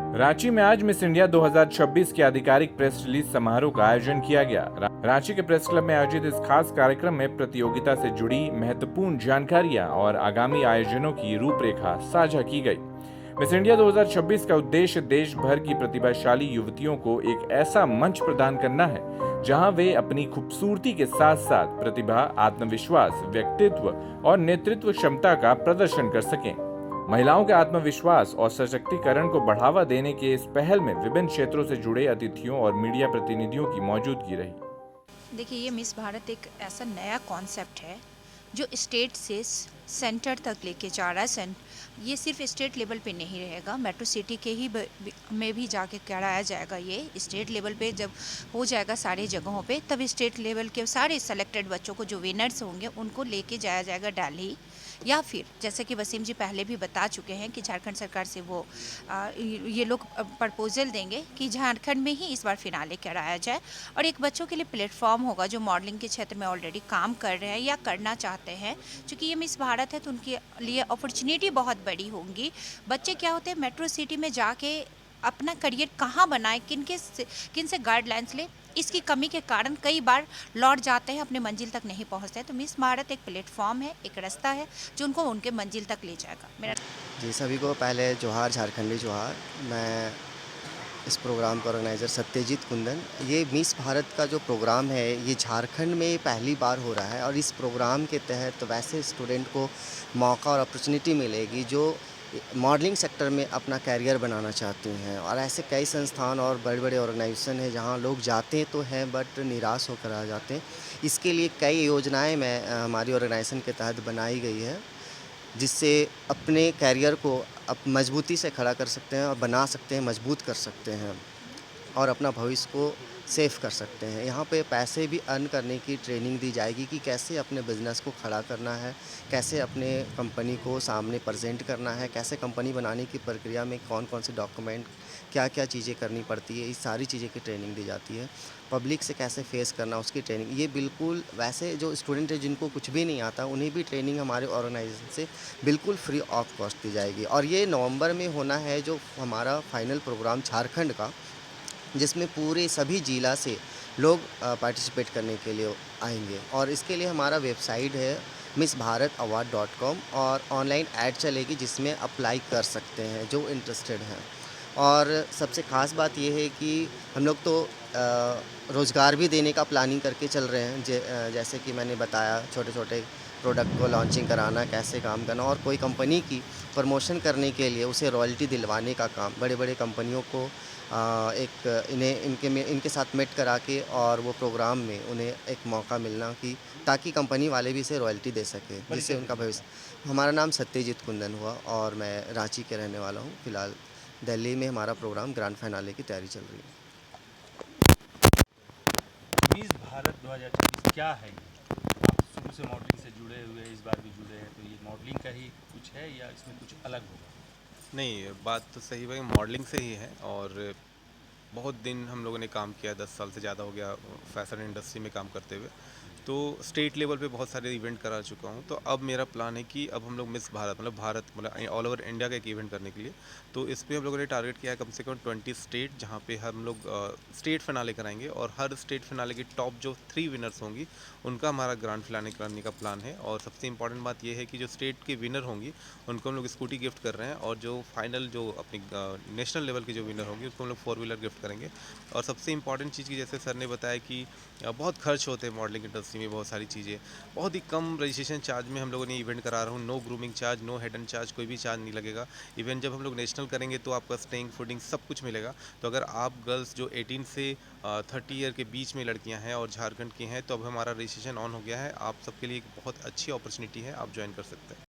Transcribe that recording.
रांची में आज miss India 2026 के आधिकारिक प्रेस रिलीज समारोह का आयोजन किया गया। रांची के प्रेस क्लब में आयोजित इस खास कार्यक्रम में प्रतियोगिता से जुड़ी महत्वपूर्ण जानकारियां और आगामी आयोजनों की रूपरेखा साझा की गई। मिस इंडिया 2026 का उद्देश्य देश भर की प्रतिभाशाली युवतियों को एक ऐसा मंच प्रदान करना है जहां वे अपनी खूबसूरती के साथ साथ प्रतिभा, आत्मविश्वास, व्यक्तित्व और नेतृत्व क्षमता का प्रदर्शन कर सकें। महिलाओं के आत्मविश्वास और सशक्तिकरण को बढ़ावा देने के इस पहल में विभिन्न क्षेत्रों से जुड़े अतिथियों और मीडिया प्रतिनिधियों की मौजूदगी रही। देखिए, ये मिस भारत एक ऐसा नया कॉन्सेप्ट है जो स्टेट से सेंटर तक लेके जा रहा है। ये सिर्फ स्टेट लेवल पे नहीं रहेगा, मेट्रो सिटी के ही में भी जाके कराया जाएगा। ये स्टेट लेवल पे जब हो जाएगा सारी जगहों पे, तब स्टेट लेवल के सारे सेलेक्टेड बच्चों को, जो विनर्स होंगे, उनको लेके जाया जाएगा दिल्ली, या फिर जैसे कि वसीम जी पहले भी बता चुके हैं कि झारखंड सरकार से वो ये लोग प्रपोजल देंगे कि झारखंड में ही इस बार फिनाले कराया जाए, और एक बच्चों के लिए प्लेटफॉर्म होगा जो मॉडलिंग के क्षेत्र में ऑलरेडी काम कर रहे हैं या करना चाहते हैं। क्योंकि ये मिस भारत है तो उनके लिए अपॉर्चुनिटी बहुत बड़ी होंगी। बच्चे क्या होते हैं, मेट्रो सिटी में जाके अपना करियर कहाँ बनाए, किन से गाइडलाइंस ले, इसकी कमी के कारण कई बार लौट जाते हैं, अपने मंजिल तक नहीं पहुंचते हैं। तो मिस भारत एक प्लेटफॉर्म है, एक रास्ता है जो उनको उनके मंजिल तक ले जाएगा। मेरा जी, सभी को पहले जोहार, झारखंडी जोहार। मैं इस प्रोग्राम का ऑर्गेनाइज़र सत्यजीत कुंदन। ये मिस भारत का जो प्रोग्राम है, ये झारखंड में पहली बार हो रहा है, और इस प्रोग्राम के तहत वैसे स्टूडेंट को मौका और अपॉर्चुनिटी मिलेगी जो मॉडलिंग सेक्टर में अपना कैरियर बनाना चाहते हैं। और ऐसे कई संस्थान और बड़े-बड़े ऑर्गेनाइजेशन हैं जहाँ लोग जाते तो हैं बट निराश होकर आ जाते हैं। इसके लिए कई योजनाएँ हमारी ऑर्गेनाइजेशन के तहत बनाई गई है, जिससे अपने कैरियर को मजबूती से खड़ा कर सकते हैं और बना सकते हैं, मजबूत कर सकते हैं, और अपना भविष्य को सेव कर सकते हैं। यहाँ पे पैसे भी अर्न करने की ट्रेनिंग दी जाएगी कि कैसे अपने बिज़नेस को खड़ा करना है, कैसे अपने कंपनी को सामने प्रेजेंट करना है, कैसे कंपनी बनाने की प्रक्रिया में कौन-कौन से डॉक्यूमेंट, क्या-क्या चीज़ें करनी पड़ती है, इस सारी चीज़ें की ट्रेनिंग दी जाती है। पब्लिक से कैसे फेस करना, उसकी ट्रेनिंग, ये बिल्कुल वैसे जो स्टूडेंट है जिनको कुछ भी नहीं आता, उन्हें भी ट्रेनिंग हमारे ऑर्गेनाइजेशन से बिल्कुल फ्री ऑफ कॉस्ट दी जाएगी। और ये नवंबर में होना है जो हमारा फाइनल प्रोग्राम झारखंड का, जिसमें पूरे सभी ज़िला से लोग पार्टिसिपेट करने के लिए आएंगे। और इसके लिए हमारा वेबसाइट है missbharataward.com, और ऑनलाइन ऐड चलेगी जिसमें अप्लाई कर सकते हैं जो इंटरेस्टेड हैं। और सबसे ख़ास बात यह है कि हम लोग तो रोज़गार भी देने का प्लानिंग करके चल रहे हैं। जैसे कि मैंने बताया, छोटे छोटे प्रोडक्ट को लॉन्चिंग कराना, कैसे काम करना, और कोई कंपनी की प्रमोशन करने के लिए उसे रॉयल्टी दिलवाने का काम, बड़े बड़े कंपनियों को इनके साथ मेट करा के, और वो प्रोग्राम में उन्हें एक मौका मिलना कि ताकि कंपनी वाले भी इसे रॉयल्टी दे सकें, जिससे उनका भविष्य। हमारा नाम सत्यजीत कुंदन हुआ, और मैं रांची के रहने वाला हूँ। फ़िलहाल दिल्ली में हमारा प्रोग्राम ग्रैंड फाइनाले की तैयारी चल रही है। मिस भारत 2026 क्या है ये? आप शुरू से मॉडलिंग से जुड़े हुए, इस बार भी जुड़े हैं, तो ये मॉडलिंग का ही कुछ है या इसमें कुछ अलग होगा? नहीं, बात तो सही भाई, मॉडलिंग से ही है। और बहुत दिन हम लोगों ने काम किया, 10 साल से ज़्यादा हो गया फैशन इंडस्ट्री में काम करते हुए। तो स्टेट लेवल पे बहुत सारे इवेंट करा चुका हूँ। तो अब मेरा प्लान है कि अब हम लोग मिस भारत मतलब ऑल ओवर इंडिया का एक इवेंट करने के लिए, तो इस पे हम लोगों ने टारगेट किया है कम से कम 20 स्टेट, जहाँ पे हम लोग स्टेट फिनाले कराएंगे, और हर स्टेट फिनाले की टॉप जो 3 विनर्स होंगी उनका हमारा ग्रैंड फिनाले कराने का प्लान है। और सबसे इंपॉर्टेंट बात यह है कि जो स्टेट के विनर होंगी उनको हम लोग स्कूटी गिफ्ट कर रहे हैं, और जो फाइनल जो अपनी नेशनल लेवल की जो विनर होंगी उसको हम लोग 4 व्हीलर गिफ्ट करेंगे। और सबसे इंपॉर्टेंट चीज़ की, जैसे सर ने बताया कि बहुत खर्च होते हैं मॉडलिंग इंडस्ट्री में, बहुत सारी चीज़ें, बहुत ही कम रजिस्ट्रेशन चार्ज में हम लोगों ने इवेंट करा रहा हूँ। No grooming charge, no head and charge, कोई भी चार्ज नहीं लगेगा। इवेंट जब हम लोग नेशनल करेंगे तो आपका स्टेइंग, फूडिंग सब कुछ मिलेगा। तो अगर आप गर्ल्स जो 18 से 30 ईयर के बीच में लड़कियां हैं और झारखंड की हैं, तो अब हमारा रजिस्ट्रेशन ऑन हो गया है। आप सबके लिए एक बहुत अच्छी अपॉर्चुनिटी है, आप ज्वाइन कर सकते हैं।